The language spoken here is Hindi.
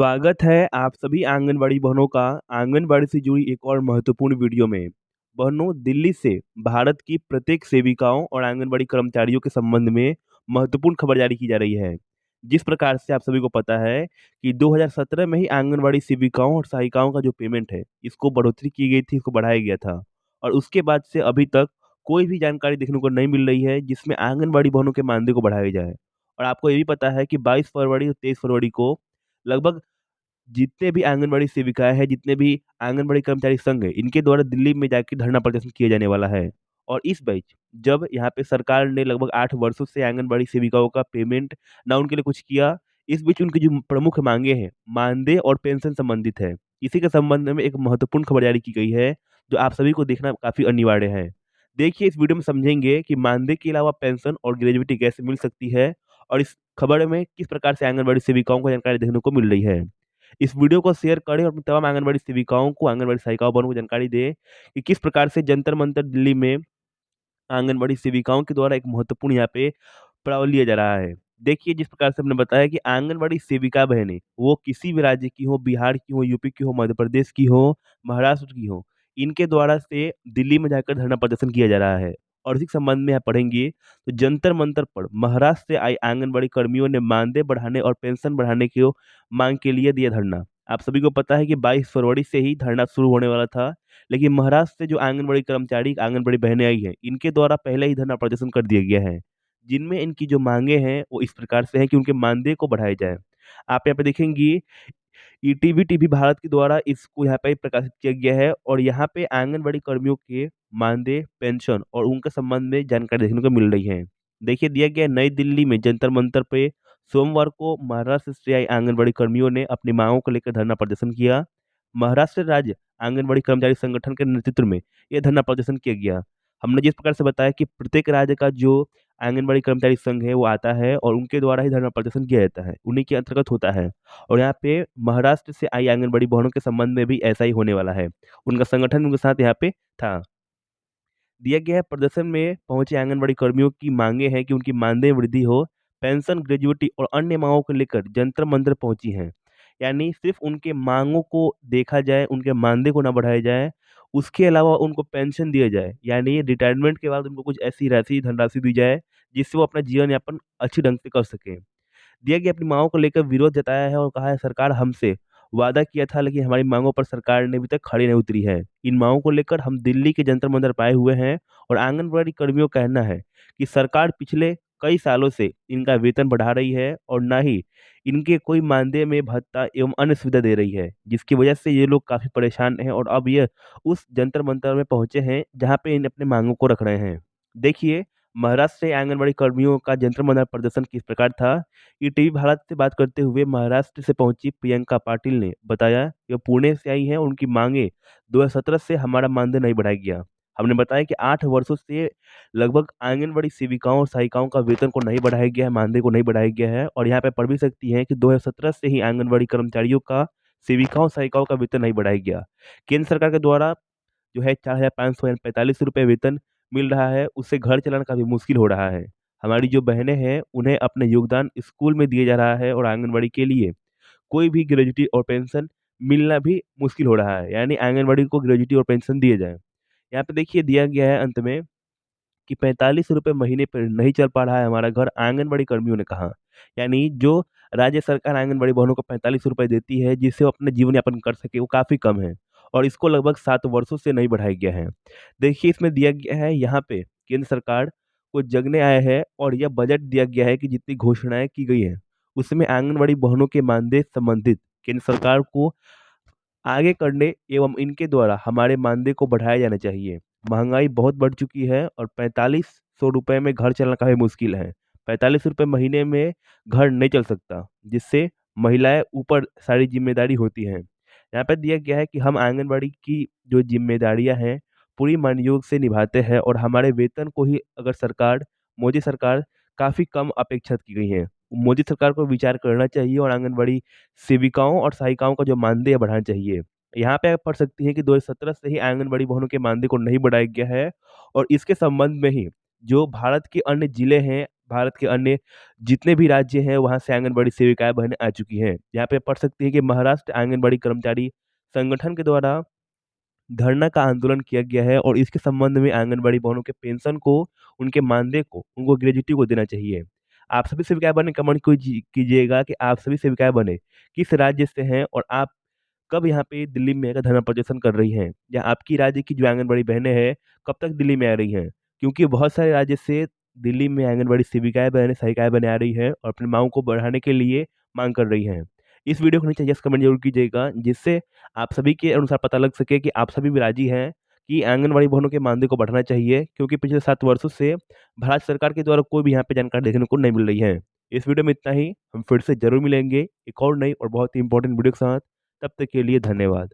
स्वागत है आप सभी आंगनबाड़ी बहनों का आंगनबाड़ी से जुड़ी एक और महत्वपूर्ण वीडियो में। बहनों, दिल्ली से भारत की प्रत्येक सेविकाओं और आंगनबाड़ी कर्मचारियों के संबंध में महत्वपूर्ण खबर जारी की जा रही है। जिस प्रकार से आप सभी को पता है कि 2017 में ही आंगनबाड़ी सेविकाओं और सहायिकाओं का जो पेमेंट है इसको बढ़ोतरी की गई थी, इसको बढ़ाया गया था। और उसके बाद से अभी तक कोई भी जानकारी देखने को नहीं मिल रही है जिसमें आंगनबाड़ी बहनों के मानदेय को बढ़ाया जाए। और आपको ये भी पता है कि 22 फरवरी और 23 फरवरी को लगभग जितने भी आंगनबाड़ी सेविकाएं हैं, जितने भी आंगनबाड़ी कर्मचारी संघ है, इनके द्वारा दिल्ली में जाके धरना प्रदर्शन किया जाने वाला है। और इस बीच जब यहाँ पे सरकार ने लगभग 8 वर्षों से आंगनबाड़ी सेविकाओं का पेमेंट ना उनके लिए कुछ किया, इस बीच उनकी जो प्रमुख मांगे हैं मानदेय और पेंशन संबंधित है। इसी के संबंध में एक महत्वपूर्ण खबर जारी की गई है जो आप सभी को देखना काफी अनिवार्य है। देखिए, इस वीडियो में समझेंगे कि मानदेय के अलावा पेंशन और ग्रेजुइटी कैसे मिल सकती है और इस खबर में किस प्रकार से आंगनबाड़ी सेविकाओं को जानकारी देखने को मिल रही है। इस वीडियो को शेयर करें और अपनी तमाम आंगनबाड़ी सेविकाओं को, आंगनबाड़ी सहायिकाओं बहनों को जानकारी दें कि किस प्रकार से जंतर मंतर दिल्ली में आंगनबाड़ी सेविकाओं के द्वारा एक महत्वपूर्ण यहाँ पे पड़ाव लिया जा रहा है। देखिए, जिस प्रकार से हमने बताया कि आंगनबाड़ी सेविका बहनें वो किसी भी राज्य की हो, बिहार की हो, यूपी की हो, मध्य प्रदेश की हो, महाराष्ट्र की हो, इनके द्वारा से दिल्ली में जाकर धरना प्रदर्शन किया जा रहा है। और इसी संबंध में यहाँ पढ़ेंगे तो जंतर मंतर पर महाराष्ट्र से आई आंगनबाड़ी कर्मियों ने मानदेय बढ़ाने और पेंशन बढ़ाने की मांग के लिए दिया धरना। आप सभी को पता है कि 22 फरवरी से ही धरना शुरू होने वाला था, लेकिन महाराष्ट्र से जो आंगनबाड़ी कर्मचारी, आंगनबाड़ी बहनें आई हैं, इनके द्वारा पहले ही धरना प्रदर्शन कर दिया गया है, जिनमें इनकी जो मांगे हैं वो इस प्रकार से हैं कि उनके मानदेय को बढ़ाया जाए। आप यहाँ पे देखेंगी ईटीवी टीवी भारत के द्वारा इसको यहाँ पे प्रकाशित किया गया है और यहाँ पे आंगनबाड़ी कर्मियों के मानदेय, पेंशन और उनके संबंध में जानकारी देखने को मिल रही है। देखिए, दिया गया है, नई दिल्ली में जंतर मंतर पे सोमवार को महाराष्ट्र से आई आंगनबाड़ी कर्मियों ने अपनी मांगों को लेकर धरना प्रदर्शन किया। महाराष्ट्र राज्य आंगनबाड़ी कर्मचारी संगठन के नेतृत्व में यह धरना प्रदर्शन किया गया। हमने जिस प्रकार से बताया कि प्रत्येक राज्य का जो आंगनबाड़ी कर्मचारी संघ है वो आता है और उनके द्वारा ही धरना प्रदर्शन किया जाता है, उन्हीं के अंतर्गत होता है। और यहाँ पे महाराष्ट्र से आई आंगनबाड़ी बहनों के संबंध में भी ऐसा ही होने वाला है। उनका संगठन उनके साथ यहाँ पे था। दिया गया है, प्रदर्शन में पहुंचे आंगनबाड़ी कर्मियों की मांगे हैं कि उनकी मानदेय वृद्धि हो, पेंशन, ग्रेजुइटी और अन्य मांगों को लेकर जंतर मंतर पहुंची हैं। यानी सिर्फ उनके मांगों को देखा जाए, उनके मानदेय को ना बढ़ाया जाए, उसके अलावा उनको पेंशन दिया जाए, यानी रिटायरमेंट के बाद उनको कुछ ऐसी राशि, धनराशि दी जाए जिससे वो अपना जीवन यापन अच्छी ढंग से कर सकें। दिया गया अपनी मांगों को लेकर विरोध जताया है और कहा है सरकार हमसे वादा किया था, लेकिन हमारी मांगों पर सरकार ने अभी तक खड़ी नहीं उतरी है। इन मांगों को लेकर हम दिल्ली के जंतर मंतर पाए हुए हैं और आंगनबाड़ी कर्मियों का कहना है कि सरकार पिछले कई सालों से इनका वेतन बढ़ा रही है और ना ही इनके कोई मानदेय में भत्ता एवं अन्य सुविधा दे रही है, जिसकी वजह से ये लोग काफी परेशान हैं और अब ये उस जंतर मंतर में पहुंचे हैं जहाँ पे इन अपने मांगों को रख रहे हैं। देखिए, महाराष्ट्र से आंगनबाड़ी कर्मियों का जंतर मंतर प्रदर्शन किस प्रकार था। ईटीवी भारत से बात करते हुए महाराष्ट्र से पहुंची प्रियंका पाटिल ने बताया कि वो पुणे से आई हैं, उनकी मांगे 2017 से हमारा मानदेय नहीं बढ़ाया गया। हमने बताया कि 8 वर्षों से लगभग आंगनबाड़ी सेविकाओं और सहायिकाओं का वेतन को नहीं बढ़ाया गया है, मानदेय को नहीं बढ़ाया गया है। और यहाँ पे पढ़ भी सकती हैं कि 2017 से ही आंगनबाड़ी कर्मचारियों का, सेविकाओं सहायिकाओं का वेतन नहीं बढ़ाया गया। केंद्र सरकार के द्वारा जो है 4,545 रुपये वेतन मिल रहा है, उससे घर चलाना काफ़ी मुश्किल हो रहा है। हमारी जो बहनें हैं उन्हें अपने योगदान स्कूल में दिया जा रहा है और आंगनबाड़ी के लिए कोई भी ग्रेजुइटी और पेंशन मिलना भी मुश्किल हो रहा है, यानी आंगनबाड़ी को ग्रेजुइटी और पेंशन दिए जाए। यहाँ पे देखिए, दिया गया है अंत में कि 45 रुपये महीने पर नहीं चल पा रहा है हमारा घर, आंगनबाड़ी कर्मियों ने कहा। यानी जो राज्य सरकार आंगनबाड़ी बहनों को 45 रुपये देती है जिससे वो अपने जीवन यापन कर सके, वो काफ़ी कम है और इसको लगभग 7 वर्षों से नहीं बढ़ाया गया है। देखिए, इसमें दिया गया है, यहाँ पे केंद्र सरकार को जगने आया है और यह बजट दिया गया है कि जितनी घोषणाएं की गई हैं उसमें आंगनबाड़ी बहनों के मानदेय संबंधित केंद्र सरकार को आगे करने एवं इनके द्वारा हमारे मानदेय को बढ़ाया जाना चाहिए। महंगाई बहुत बढ़ चुकी है और 4500 रुपये में घर चलना काफ़ी मुश्किल है। 45 रुपये महीने में घर नहीं चल सकता, जिससे महिलाएं ऊपर सारी जिम्मेदारी होती हैं। यहाँ पर दिया गया है कि हम आंगनबाड़ी की जो जिम्मेदारियां हैं पूरी मनयोग से निभाते हैं और हमारे वेतन को ही अगर सरकार, मोदी सरकार, काफ़ी कम अपेक्षा की गई है। मोदी सरकार को विचार करना चाहिए और आंगनबाड़ी सेविकाओं और सहायिकाओं का जो मानदेय बढ़ाना चाहिए। यहाँ पे आप पढ़ सकती हैं कि 2017 से ही आंगनबाड़ी बहनों के मानदेय को नहीं बढ़ाया गया है और इसके संबंध में ही जो भारत के अन्य जिले हैं, भारत के अन्य जितने भी राज्य हैं वहाँ से आंगनबाड़ी सेविकाएँ बहनें आ चुकी हैं। यहाँ पे पढ़ सकते हैं कि महाराष्ट्र आंगनबाड़ी कर्मचारी संगठन के द्वारा धरना का आंदोलन किया गया है और इसके संबंध में आंगनबाड़ी बहनों के पेंशन को, उनके मानदेय को, उनको ग्रेच्युटी को देना चाहिए। आप सभी सेविकाएँ बहनें कमेंट कीजिएगा कि आप सभी सेविकाएँ बहनें किस राज्य से हैं और आप कब यहाँ पे दिल्ली में आकर धरना प्रदर्शन कर रही हैं? या आपकी राज्य की जो आंगनबाड़ी बहनें हैं, कब तक दिल्ली में आ रही हैं? क्योंकि बहुत सारे राज्य से दिल्ली में आंगनबाड़ी सेविकाएँ बहनें, सहायिकाएँ बहनें आ रही हैं और अपनी माँगों को बढ़ाने के लिए माँग कर रही हैं। इस वीडियो को नीचे यस कमेंट ज़रूर कीजिएगा, जिससे आप सभी के अनुसार पता लग सके कि आप सभी भी राज़ी हैं कि आंगनबाड़ी बहनों के मानदेय को बढ़ाना चाहिए, क्योंकि पिछले 7 वर्षों से भारत सरकार के द्वारा कोई भी यहाँ पे जानकारी देखने को नहीं मिल रही है। इस वीडियो में इतना ही, हम फिर से ज़रूर मिलेंगे एक और नई और बहुत ही इंपॉर्टेंट वीडियो के साथ। तब तक के लिए धन्यवाद।